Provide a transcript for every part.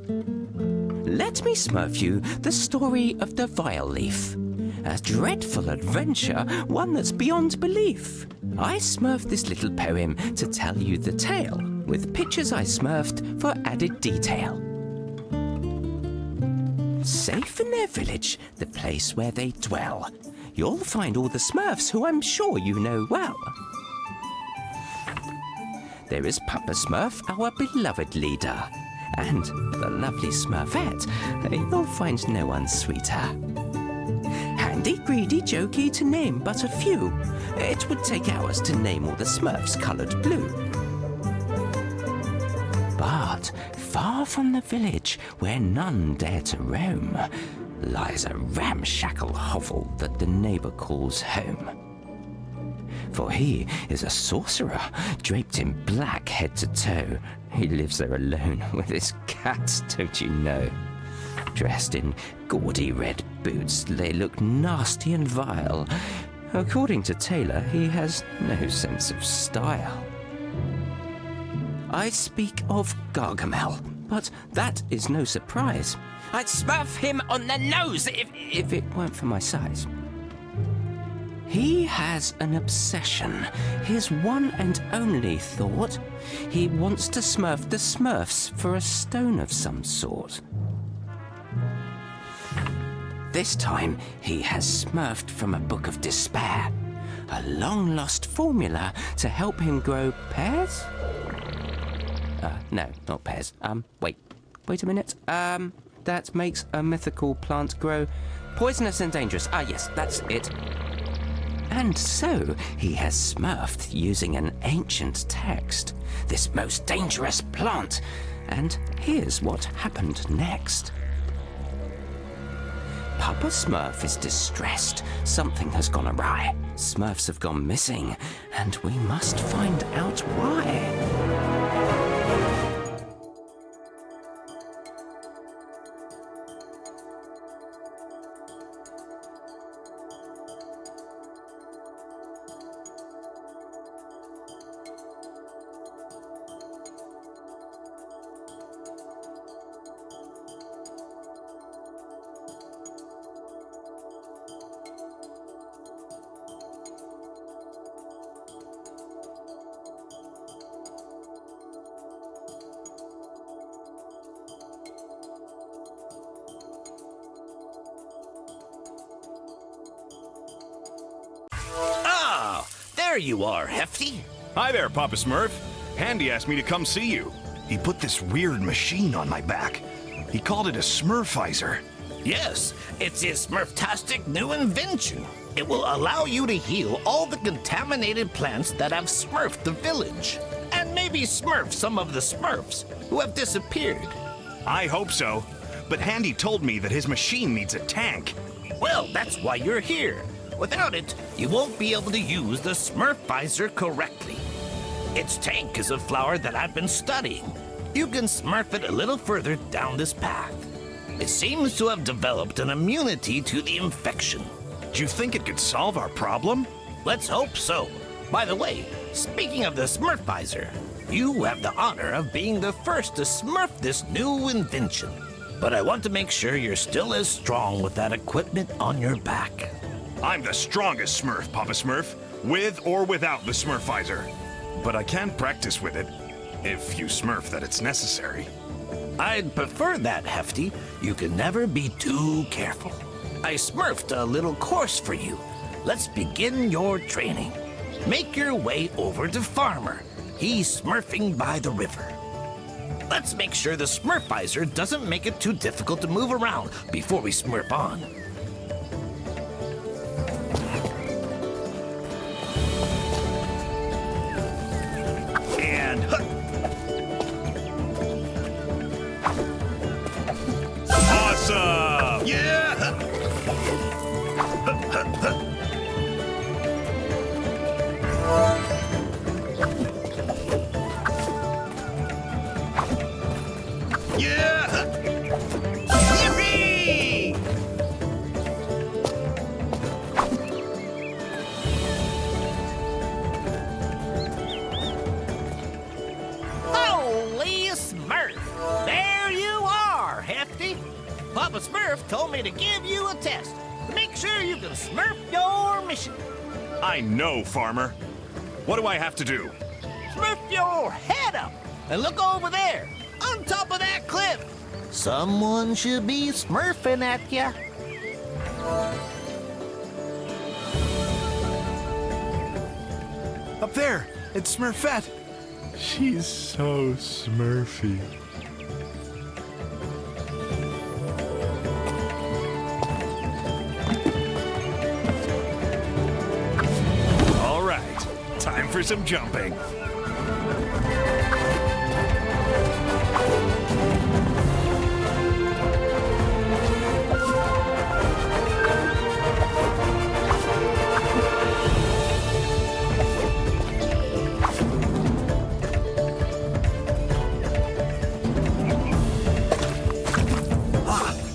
Let me smurf you the story of the Vileaf. A dreadful adventure, one that's beyond belief. I smurfed this little poem to tell you the tale, with pictures I smurfed for added detail. Safe in their village, the place where they dwell, you'll find all the Smurfs who I'm sure you know well. There is Papa Smurf, our beloved leader, and the lovely Smurfette. You'll find no one sweeter. Handy, greedy, jokey, to name but a few. It would take hours to name all the Smurfs coloured blue. But far from the village, where none dare to roam, lies a ramshackle hovel that the neighbour calls home. For he is a sorcerer, draped in black head to toe. He lives there alone with his cats, don't you know? Dressed in gaudy red boots, they look nasty and vile. According to Taylor, he has no sense of style. I speak of Gargamel, but that is no surprise. I'd smurf him on the nose if it weren't for my size. He has an obsession, his one and only thought. He wants to smurf the Smurfs for a stone of some sort. This time, he has smurfed from a book of despair, a long-lost formula to help him grow pears? No, not pears. Wait a minute. That makes a mythical plant grow poisonous and dangerous. Yes, that's it. And so he has smurfed using an ancient text, this most dangerous plant. And here's what happened next. Papa Smurf is distressed. Something has gone awry. Smurfs have gone missing, and we must find out why. There you are, Hefty. Hi there, Papa Smurf. Handy asked me to come see you. He put this weird machine on my back. He called it a Smurfizer. Yes, it's his Smurftastic new invention. It will allow you to heal all the contaminated plants that have smurfed the village. And maybe smurf some of the Smurfs who have disappeared. I hope so. But Handy told me that his machine needs a tank. Well, that's why you're here. Without it, you won't be able to use the Smurfizer correctly. Its tank is a flower that I've been studying. You can smurf it a little further down this path. It seems to have developed an immunity to the infection. Do you think it could solve our problem? Let's hope so. By the way, speaking of the Smurfizer, you have the honor of being the first to smurf this new invention. But I want to make sure you're still as strong with that equipment on your back. I'm the strongest Smurf, Papa Smurf, with or without the Smurfizer. But I can practice with it, if you smurf that it's necessary. I'd prefer that, Hefty. You can never be too careful. I smurfed a little course for you. Let's begin your training. Make your way over to Farmer. He's smurfing by the river. Let's make sure the Smurfizer doesn't make it too difficult to move around before we smurf on. Awesome! Yeah! Yeah! Yippee! told me to give you a test to make sure you can Smurf your mission. I know, Farmer. What do I have to do? Smurf your head up and look over there, on top of that cliff. Someone should be smurfing at ya. Up there, it's Smurfette. She's so smurfy. All right, time for some jumping.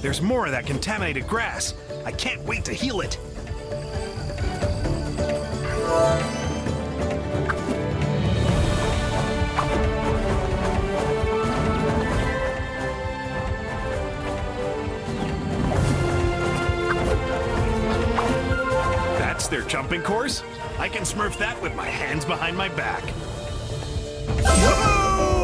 There's more of that contaminated grass. I can't wait to heal it. That's their jumping course? I can Smurf that with my hands behind my back. Whoa!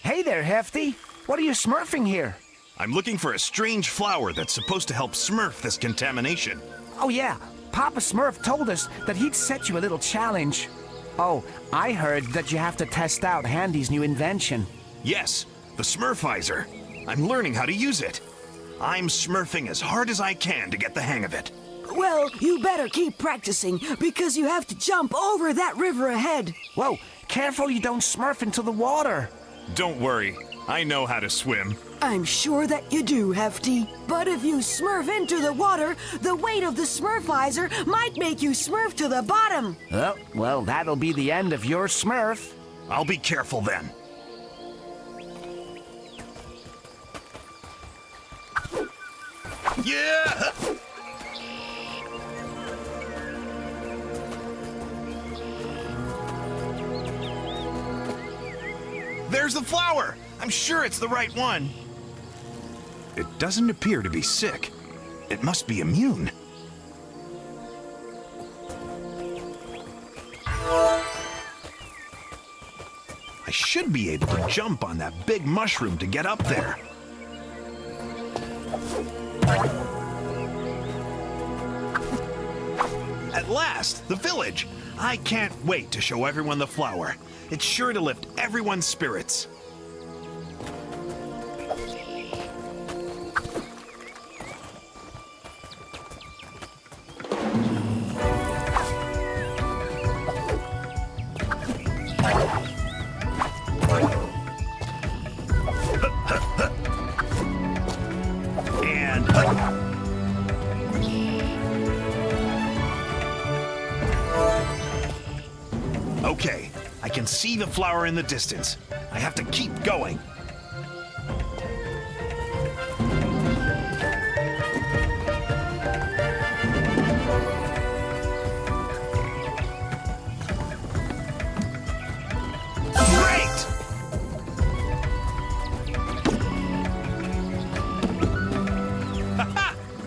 Hey there, Hefty. What are you smurfing here? I'm looking for a strange flower that's supposed to help Smurf this contamination. Oh, yeah. Papa Smurf told us that he'd set you a little challenge. Oh, I heard that you have to test out Handy's new invention. Yes, the Smurfizer. I'm learning how to use it. I'm Smurfing as hard as I can to get the hang of it. Well, you better keep practicing because you have to jump over that river ahead. Whoa, careful you don't smurf into the water. Don't worry, I know how to swim. I'm sure that you do, Hefty. But if you smurf into the water, the weight of the Smurfizer might make you smurf to the bottom. Oh, well, that'll be the end of your smurf. I'll be careful then. Yeah! There's the flower! I'm sure it's the right one. It doesn't appear to be sick. It must be immune. I should be able to jump on that big mushroom to get up there. At last, the village! I can't wait to show everyone the flower. It's sure to lift everyone's spirits. And... Okay, I can see the flower in the distance. I have to keep going. Great!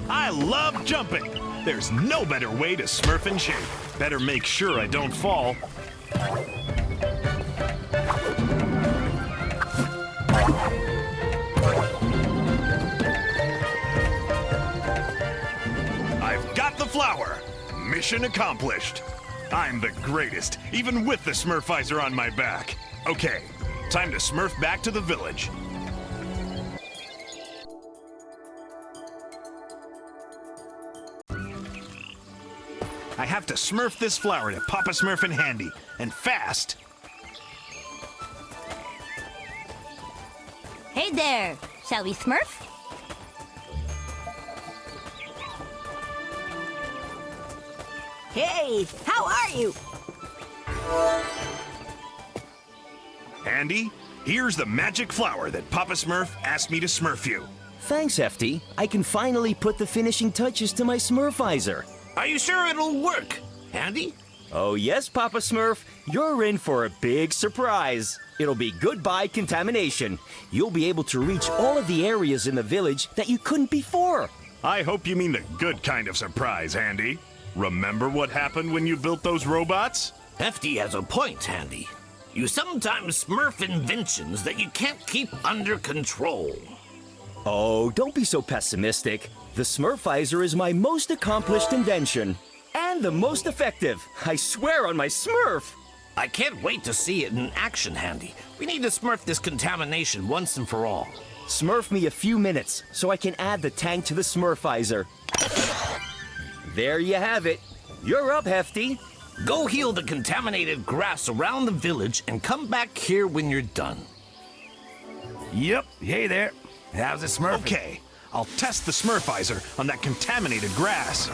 I love jumping. There's no better way to smurf in shape. Better make sure I don't fall. I've got the flower. Mission accomplished. I'm the greatest, even with the Smurfizer on my back. Okay, time to smurf back to the village. I have to smurf this flower to Papa Smurf and Handy, and fast. Hey there! Shall we smurf? Hey, how are you? Handy, here's the magic flower that Papa Smurf asked me to smurf you. Thanks, Hefty. I can finally put the finishing touches to my Smurfizer. Are you sure it'll work, Handy? Oh yes, Papa Smurf, you're in for a big surprise. It'll be goodbye contamination. You'll be able to reach all of the areas in the village that you couldn't before. I hope you mean the good kind of surprise, Handy. Remember what happened when you built those robots? Hefty has a point, Handy. You sometimes smurf inventions that you can't keep under control. Oh, don't be so pessimistic. The Smurfizer is my most accomplished invention. And the most effective. I swear on my Smurf. I can't wait to see it in action, Handy. We need to smurf this contamination once and for all. Smurf me a few minutes so I can add the tank to the Smurfizer. There you have it. You're up, Hefty. Go heal the contaminated grass around the village and come back here when you're done. Yep, hey there. How's it smurfing? Okay, I'll test the Smurfizer on that contaminated grass.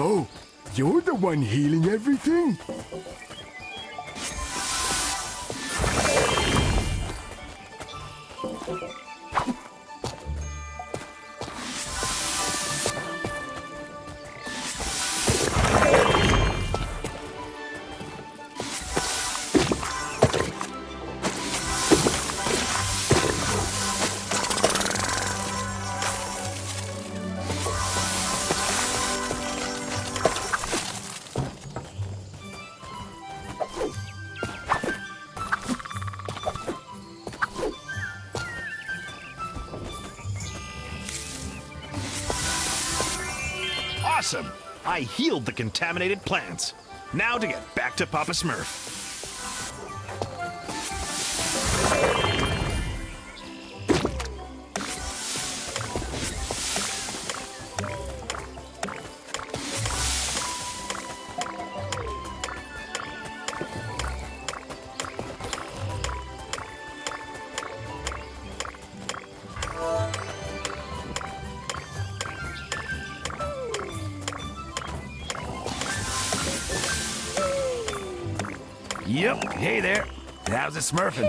Oh, you're the one healing everything? Awesome! I healed the contaminated plants. Now to get back to Papa Smurf. Yep, hey there. How's it smurfing?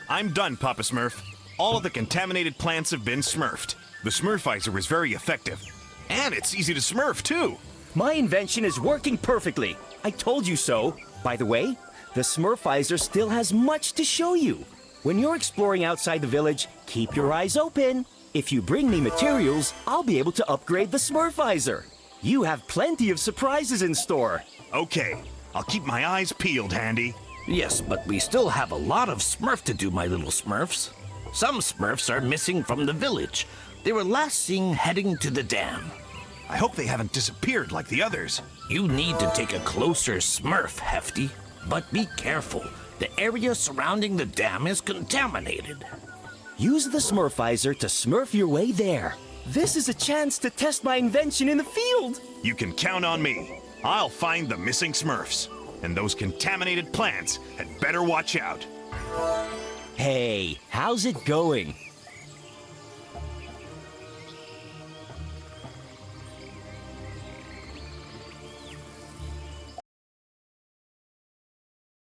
I'm done, Papa Smurf. All of the contaminated plants have been smurfed. The Smurfizer is very effective. And it's easy to smurf, too. My invention is working perfectly. I told you so. By the way, the Smurfizer still has much to show you. When you're exploring outside the village, keep your eyes open. If you bring me materials, I'll be able to upgrade the Smurfizer. You have plenty of surprises in store. Okay, I'll keep my eyes peeled, Handy. Yes, but we still have a lot of Smurf to do, my little Smurfs. Some Smurfs are missing from the village. They were last seen heading to the dam. I hope they haven't disappeared like the others. You need to take a closer Smurf, Hefty. But be careful. The area surrounding the dam is contaminated. Use the Smurfizer to smurf your way there. This is a chance to test my invention in the field. You can count on me. I'll find the missing Smurfs. And those contaminated plants had better watch out. Hey, how's it going?